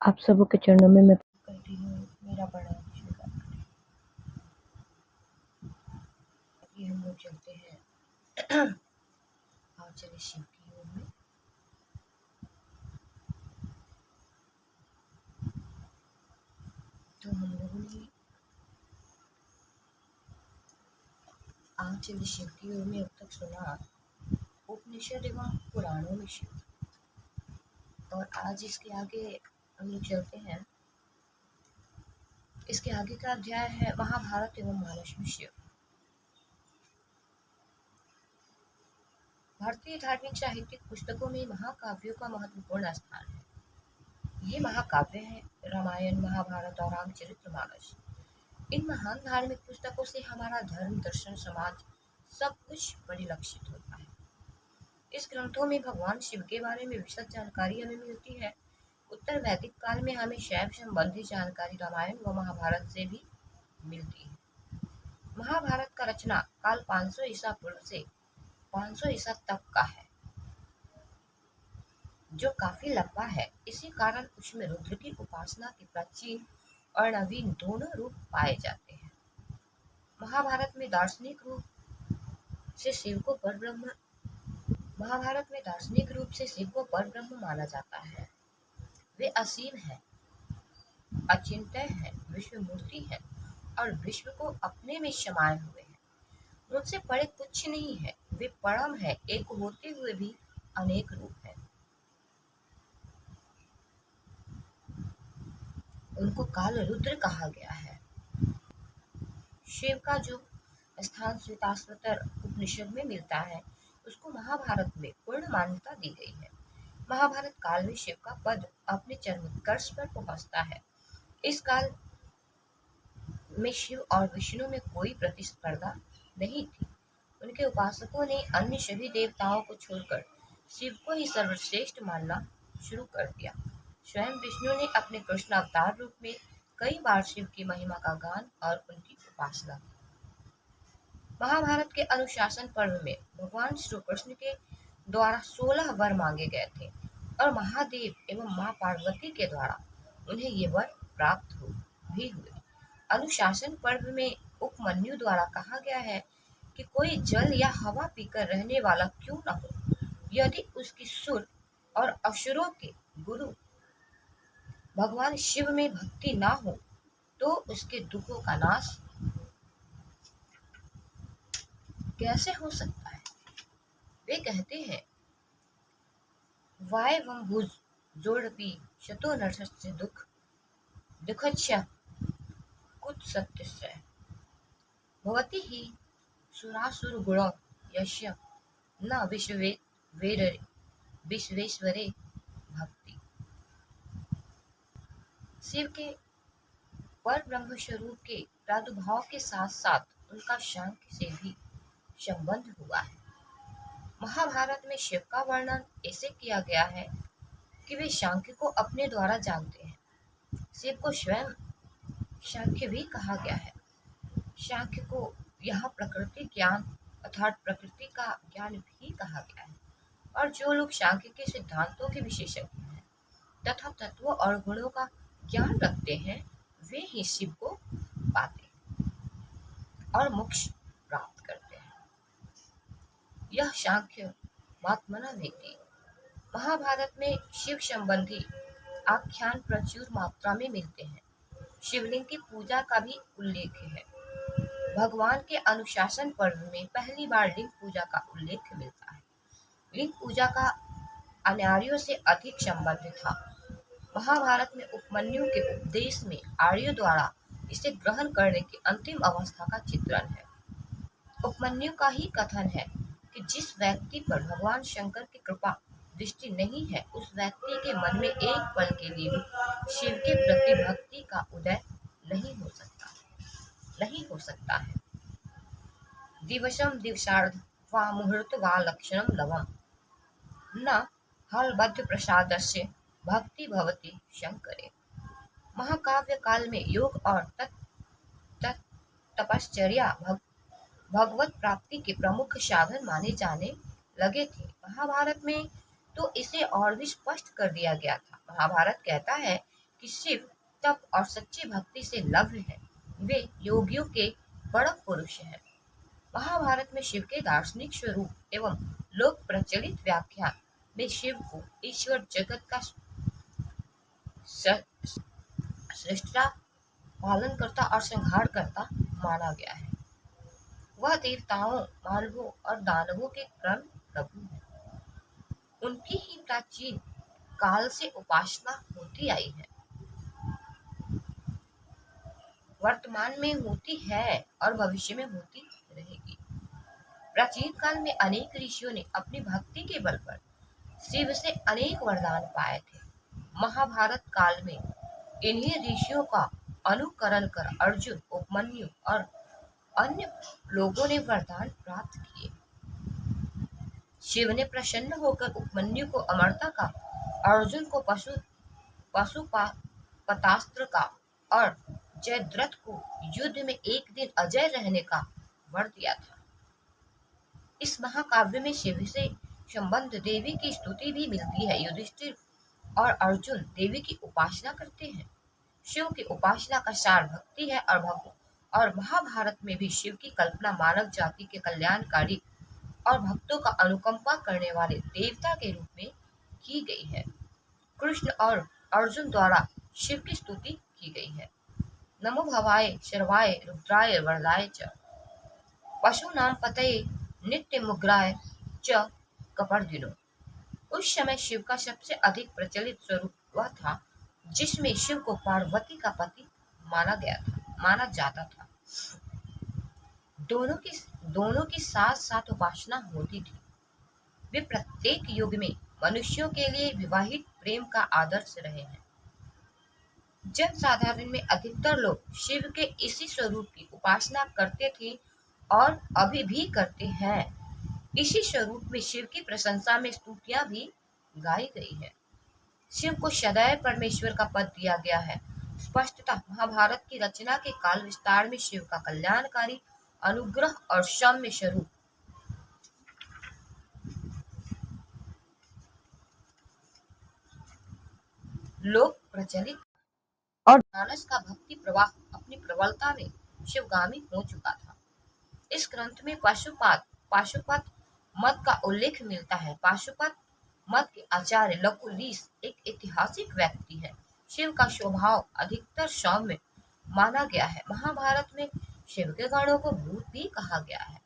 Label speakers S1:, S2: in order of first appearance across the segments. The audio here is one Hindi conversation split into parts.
S1: आप सबों के चरणों में मैं करती हूँ मेरा बड़ा स्वीकार करें। अभी हम लोग चलते हैं और चले शिव की ओर में। तो हम लोगों ने आज चले शिव की ओर में अब तक सुना उपनिषद एवं पुराणों में शिव, और आज इसके आगे हम लोग चलते हैं। इसके आगे का अध्याय है महाभारत एवं मानस में शिव। भारतीय धार्मिक साहित्यिक पुस्तकों में महाकाव्यों का महत्वपूर्ण स्थान है। ये महाकाव्य है रामायण, महाभारत और रामचरितमानस। इन महान धार्मिक पुस्तकों से हमारा धर्म, दर्शन, समाज सब कुछ परिलक्षित होता है। इस ग्रंथों में भगवान शिव के बारे में विशद जानकारी हमें मिलती है। उत्तर वैदिक काल में हमें शैव संबंधी जानकारी रामायण व महाभारत से भी मिलती है। महाभारत का रचना काल 500 ईसा पूर्व से 500 ईसा तक का है, जो काफी लंबा है। इसी कारण उसमें रुद्र की उपासना के प्राचीन और नवीन दोनों रूप पाए जाते हैं। महाभारत में दार्शनिक रूप से शिव को परब्रह्म माना जाता है। वे असीम है, अचिंत्य है, विश्व मूर्ति है और विश्व को अपने में समाये हुए हैं। उनसे परे कुछ नहीं है। वे परम है, एक होते हुए भी अनेक रूप है। उनको काल रुद्र कहा गया है। शिव का जो स्थान श्वेताश्वतर उपनिषद में मिलता है, उसको महाभारत में पूर्ण मान्यता दी गई है। महाभारत काल में शिव का पद अपने चरमोत्कर्ष पर पहुंचता है। इस काल में शिव और विष्णु में कोई प्रतिस्पर्धा नहीं थी। उनके उपासकों ने अन्य सभी देवताओं को छोड़कर शिव को ही सर्वश्रेष्ठ मानना शुरू कर दिया। स्वयं विष्णु ने अपने कृष्ण अवतार रूप में कई बार शिव की महिमा का गान और उनकी उपासना की। महाभारत के अनुशासन पर्व में भगवान श्री कृष्ण के द्वारा 16 वर मांगे गए थे और महादेव एवं मां पार्वती के द्वारा उन्हें ये वर प्राप्त भी हुए। अनुशासन पर्व में उपमन्यु द्वारा कहा गया है कि कोई जल या हवा पीकर रहने वाला क्यों न हो, यदि उसकी सुर और असुरों के गुरु भगवान शिव में भक्ति ना हो तो उसके दुखों का नाश कैसे हो सकता है। वे कहते हैं वाय वम भुज जोड़पी शतो नरस्य दुखच्छ कुत सत्यस्य भवति ही सुरासुर गुण यस्य न विश्वेश्वरे भक्ति। शिव के पर ब्रह्म स्वरूप के प्रादुर्भाव के साथ साथ उनका सांख्य से भी संबंध हुआ है। महाभारत में शिव का वर्णन ऐसे किया गया है कि वे सांख्य को अपने द्वारा जानते हैं। शिव को स्वयं सांख्य भी कहा गया है। सांख्य को यहाँ प्रकृति ज्ञान अर्थात प्रकृति का ज्ञान भी कहा गया है। और जो लोग सांख्य के सिद्धांतों के विशेषज्ञ हैं तथा तत्वों और गुणों का ज्ञान रखते हैं, वे ही शिव को पाते और मोक्ष प्राप्त करते हैं। यह सांख्य महात्मना वेति। महाभारत में शिव संबंधी आख्यान प्रचुर मात्रा में मिलते हैं। शिवलिंग की पूजा का भी उल्लेख है। भगवान के अनुशासन पर्व में पहली बार लिंग पूजा का उल्लेख मिलता है। लिंग पूजा का अनार्यों से अधिक संबंध था। महाभारत में उपमन्यु के उपदेश में आर्यों द्वारा इसे ग्रहण करने की अंतिम अवस्था का चित्रण है। उपमन्यु का ही कथन है कि जिस व्यक्ति पर भगवान शंकर की कृपा दृष्टि नहीं है, उस व्यक्ति के मन में एक पल के लिए भी शिव के प्रति भक्ति का उदय नहीं हो सकता है। दिवसम दिवसार्ध वा मुहूर्त वा लक्षणम लवम न हलबद्ध प्रसादस्य भक्ति भवति शंकरे। महाकाव्य काल में योग और तपश्चर्या भगवत प्राप्ति के प्रमुख साधन माने जाने लगे थे। महाभारत में तो इसे और भी स्पष्ट कर दिया गया था। महाभारत कहता है कि शिव तप और सच्ची भक्ति से लव्य है। वे योगियों के परम पुरुष हैं। महाभारत में शिव के दार्शनिक स्वरूप एवं लोक प्रचलित व्याख्यान में शिव को ईश्वर, जगत का सृष्टा, पालनकर्ता और संहारकर्ता माना गया है। वह देवताओं, मानवों और दानवों के क्रम प्रभु हैं। उनकी ही प्राचीन काल से उपासना होती आई है, वर्तमान में होती है और भविष्य में होती रहेगी। प्राचीन काल में अनेक ऋषियों ने अपनी भक्ति के बल पर शिव से अनेक वरदान पाए थे। महाभारत काल में इन्हीं ऋषियों का अनुकरण कर अर्जुन, उपमन्यु और अन्य लोगों ने वरदान प्राप्त किए। शिव ने प्रसन्न होकर उपमन्यु को अमरता का, अर्जुन को पशुपतास्त्र का और जयद्रथ को युद्ध में एक दिन अजय रहने का वर दिया था। इस महाकाव्य में शिव से संबंध देवी की स्तुति भी मिलती है। युधिष्ठिर और अर्जुन देवी की उपासना करते हैं। शिव की उपासना का सार भक्ति है और महाभारत में भी शिव की कल्पना मानव जाति के कल्याणकारी और भक्तों का अनुकंपा करने वाले देवता के रूप में की गई है। कृष्ण और अर्जुन द्वारा शिव की स्तुति की गई है। नमो भवाय शर्वाय रुद्राय वरदाय च पशूनां पतये नित्य मुग्राय च कपर्दिनो। उस समय शिव का सबसे अधिक प्रचलित स्वरूप वह था जिसमें शिव को पार्वती का पति माना जाता था। दोनों की साथ साथ उपासना होती थी। वे प्रत्येक युग में मनुष्यों के लिए विवाहित प्रेम का आदर्श रहे हैं। जन साधारण में अधिकतर लोग शिव के इसी स्वरूप की उपासना करते थे और अभी भी करते हैं। इसी स्वरूप में शिव की प्रशंसा में स्तुतियां भी गाई गई है। शिव को सदैव परमेश्वर का पद दिया गया है। स्पष्टतः महाभारत की रचना के काल विस्तार में शिव का कल्याणकारी अनुग्रह और सौम्य स्वरूप लोक प्रचलित और मानस का भक्ति प्रवाह अपनी प्रबलता में शिवगामी हो चुका था। इस ग्रंथ में पाशुपत मत का उल्लेख मिलता है। पाशुपत मत के आचार्य लकुलिस एक ऐतिहासिक व्यक्ति है। शिव का स्वभाव अधिकतर सौम्य माना गया है। महाभारत में शिव के गणों को भूत भी कहा गया है।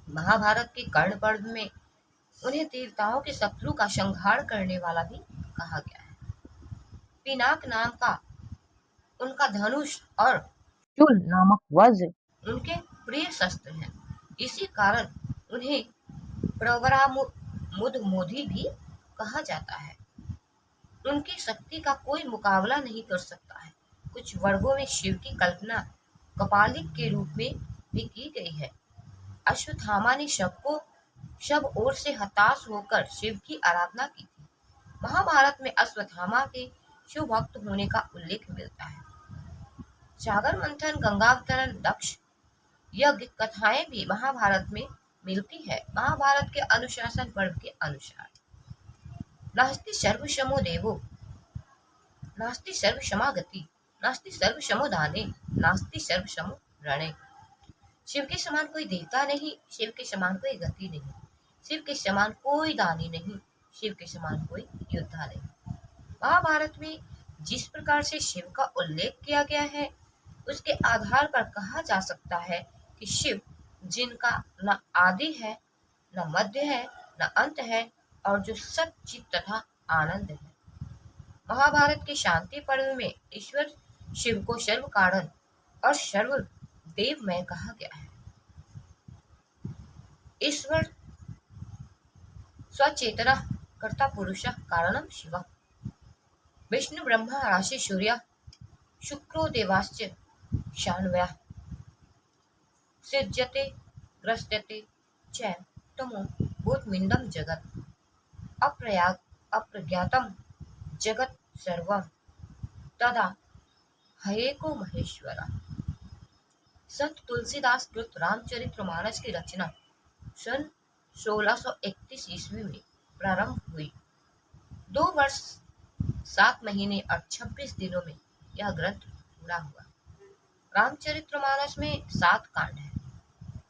S1: महाभारत के कर्ण पर्व में उन्हें देवताओं के शत्रु का संहार करने वाला भी कहा गया है। पिनाक नाम का उनका धनुष और शूल नामक वज्र उनके प्रिय शस्त्र हैं। इसी कारण उन्हें प्रवरामुदमोधी भी कहा जाता है। उनकी शक्ति का कोई मुकाबला नहीं कर सकता है। कुछ वर्गों में शिव की कल्पना कपालिक के रूप में भी की गई है। अश्वत्थामा ने सब ओर से हताश होकर शिव की आराधना की थी। महाभारत में अश्वत्थामा के शिव भक्त होने का उल्लेख मिलता है। सागर मंथन, गंगावतरण, दक्ष यज्ञ कथाएं भी महाभारत में मिलती है। महाभारत के अनुशासन पर्व के अनुसार नास्ति सर्वशमो देवो, नास्ति सर्वशमा गति, नास्ति सर्वशमो दाने, नास्ति सर्वशमो रणे। शिव के समान कोई देवता नहीं, शिव के समान कोई गति नहीं, शिव के समान कोई दानी नहीं, शिव के समान कोई योद्धा नहीं। महाभारत में जिस प्रकार से शिव का उल्लेख किया गया है उसके आधार पर कहा जा सकता है कि शिव जिनका न आदि है, न मध्य है, न अंत है और जो सच्चित तथा आनंद है। महाभारत के शांति पर्व में ईश्वर शिव को सर्व कारण और सर्व देवमय कहा गया है। ईश्वर स्वचेतना कर्ता पुरुष कारणम शिव, विष्णु ब्रह्मा राशि सूर्य शुक्रो देवाश्च शान्वयः सृज्यते ग्रस्यते च तमो भूतमिन्दं जगत् अप्रज्ञातं जगत् सर्वं तदा हयेको महेश्वरः। संत तुलसीदास कृत रामचरितमानस की रचना सन 1631 ईस्वी में प्रारंभ हुई। 2 वर्ष 7 महीने और 26 दिनों में यह ग्रंथ पूरा हुआ। रामचरितमानस में 7 कांड हैं।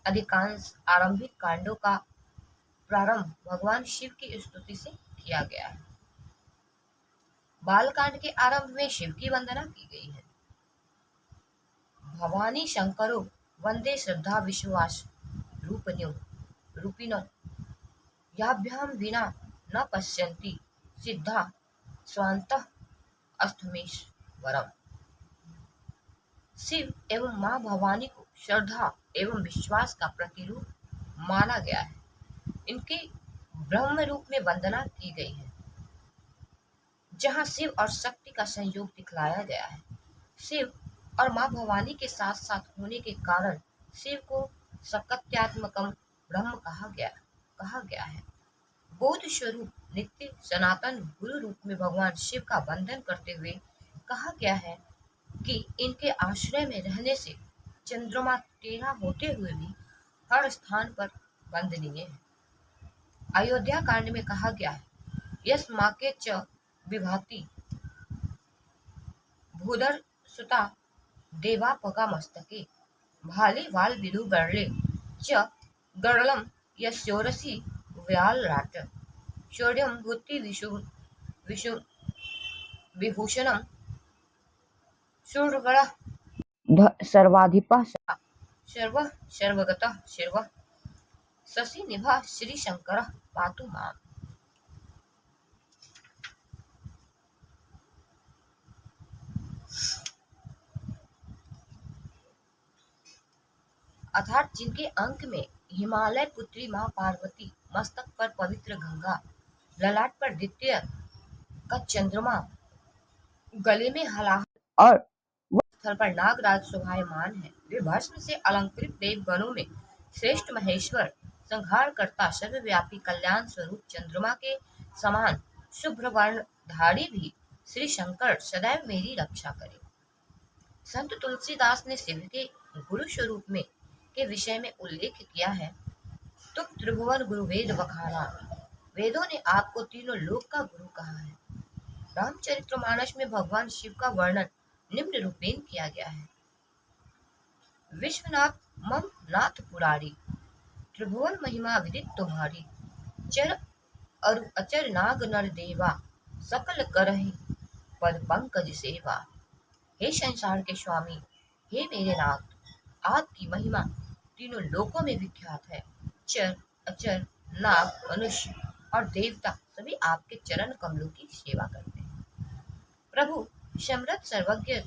S1: अधिकांश आरंभिक कांडों का प्रारंभ भगवान शिव की स्तुति से किया गया है। बालकांड के आरंभ में शिव की वंदना की गई है। भवानी शंकरो वंदे श्रद्धा विश्वास रूपिणो याभ्याम विना न पश्यन्ति सिद्धा स्वान्तः अष्टमेश्वरम्। शिव एवं मां भवानी को श्रद्धा एवं विश्वास का प्रतिरूप माना गया है। इनकी ब्रह्म रूप में वंदना की गई है, जहां शिव और शक्ति का संयोग दिखलाया गया है। शिव और मां भवानी के साथ साथ होने के कारण शिव को सकत्यात्मकम ब्रह्म कहा गया है। बोध स्वरूप नित्य सनातन गुरु रूप में भगवान शिव का वंदन करते हुए कहा गया है कि इनके आश्रय में रहने से चंद्रमा टेढ़ा होते हुए भी हर स्थान पर वंदनीय है। अयोध्या कांड में कहा गया है, यस माके च विभाति भूधर सुता देवापगा मस्तके भाले वाल विदु गरले च गरलम यस्योरसी व्यालराट शौर्यम भूति विषु विभूषणम शूरगण सर्वाधिपः सर्व सर्वगतः शिव शशि निभा श्री शंकर पातु माम। अर्थात जिनके अंक में हिमालय पुत्री मां पार्वती, मस्तक पर पवित्र गंगा, ललाट पर द्वितीय का चंद्रमा, गले में हलाहल और स्थल पर नागराज शोभायमान है। वे भस्म से अलंकृत देवगणों में श्रेष्ठ महेश्वर, संहारकर्ता, सर्वव्यापी कल्याण स्वरूप चंद्रमा के समान शुभ्र वर्ण धारी भी श्री शंकर सदैव मेरी रक्षा करे। संत तुलसीदास ने शिव के गुरु स्वरूप में के विषय में उल्लेख किया है, तुम त्रिभुवन गुरु वेद बखाना, वेदों ने आपको तीनों लोक का गुरु कहा है। रामचरितमानस में भगवान शिव का वर्णन निम्न रूपेण किया गया है। विश्वनाथ मम नाथ पुरारी, त्रिभुवन महिमा विदित तुम्हारी, चर अरु अचर नाग नर देवा, सकल करहि पद पंकज सेवा। हे संसार के स्वामी, हे मेरे नाथ, आपकी महिमा तीनों लोकों में विख्यात है। चर अचर नाग मनुष्य और देवता सभी आपके चरण कमलों की सेवा करते हैं। प्रभु समृद्ध सर्वज्ञ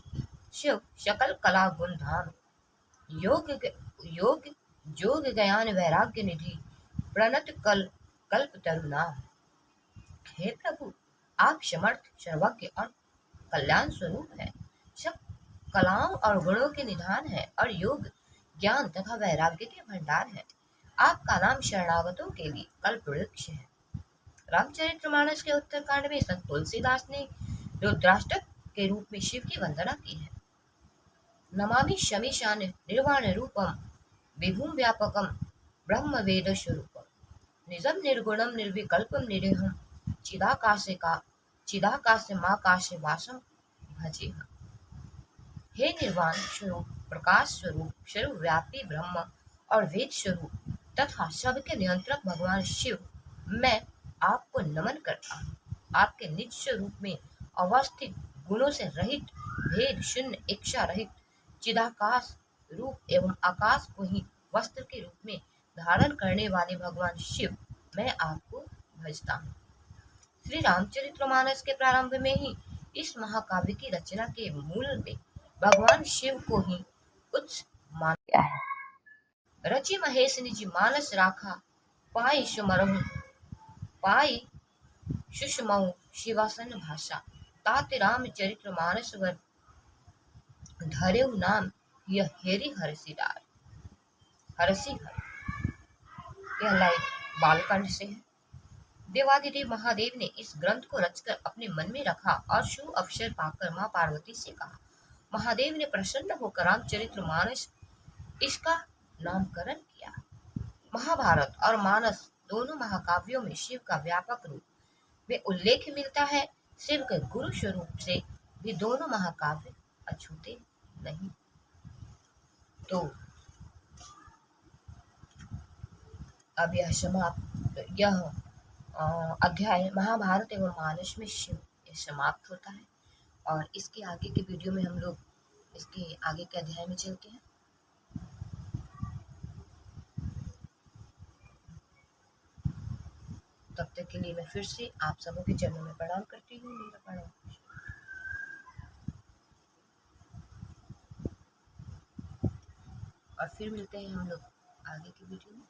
S1: शिव सकल कला गुण धाम, योग योग जोग ज्ञान वैराग्य निधि, प्रणत कल्प तरुणाम। हे प्रभु, आप समर्थ सर्वज्ञ और कल्याण स्वरूप है, सब कलाओं और गुणों के निधान है और योग ज्ञान तथा वैराग्य के भंडार है। आपका नाम शरणागतों के लिए कल्प वृक्ष है। रामचरितमानस के उत्तरकांड में संत तुलसीदास ने रुद्राष्टक के रूप में शिव की वंदना की है। नमामि शमीशान निर्वाण रूपम विभुम व्यापकम ब्रह्म वेद स्वरूपम निजम निर्गुणम निर्विकल्पम निरीहम चिदाकाशे वासम भजेह। हे निर्वाण स्वरूप, प्रकाश स्वरूप, सर्वव्यापी ब्रह्म और वेद स्वरूप तथा सबके नियंत्रक भगवान शिव, मैं आपको नमन करता हूँ। आपके निज स्वरूप में अवस्थित, गुणों से रहित, भेद शून्य, इच्छा रहित चिदाकाश रूप एवं आकाश को ही वस्त्र के रूप में धारण करने वाले भगवान शिव, मैं आपको भजता हूँ। श्री रामचरितमानस के प्रारंभ में ही इस महाकाव्य की रचना के मूल में भगवान शिव को ही उच्च माना गया है। रचि महेश निज मानस राखा, पाई सुमरहु पाई सुषमऊ शिवासन भाषा, तात रामचरितमानस वर धरेउ नाम यह हेरि हरसि डार। हरसि हर, यह लाइन बालकांड से है। देवादिदेव महादेव ने इस ग्रंथ को रचकर अपने मन में रखा और शुभ अवसर पाकर मां पार्वती से कहा। महादेव ने प्रसन्न होकर रामचरितमानस इसका नामकरण किया। महाभारत और मानस दोनों महाकाव्यों में शिव का व्यापक रूप में उल्लेख मिलता है। शिव के गुरु स्वरूप से भी दोनों महाकाव्य अछूते नहीं। तो अब यह अध्याय महाभारत एवं मानस में शिव ये समाप्त होता है। और इसके आगे के वीडियो में हम लोग इसके आगे के अध्याय में चलते हैं। तब तक के लिए मैं फिर से आप सबों के चरणों में प्रणाम करती हूँ। मेरा प्रणाम। और फिर मिलते हैं हम लोग आगे की वीडियो में।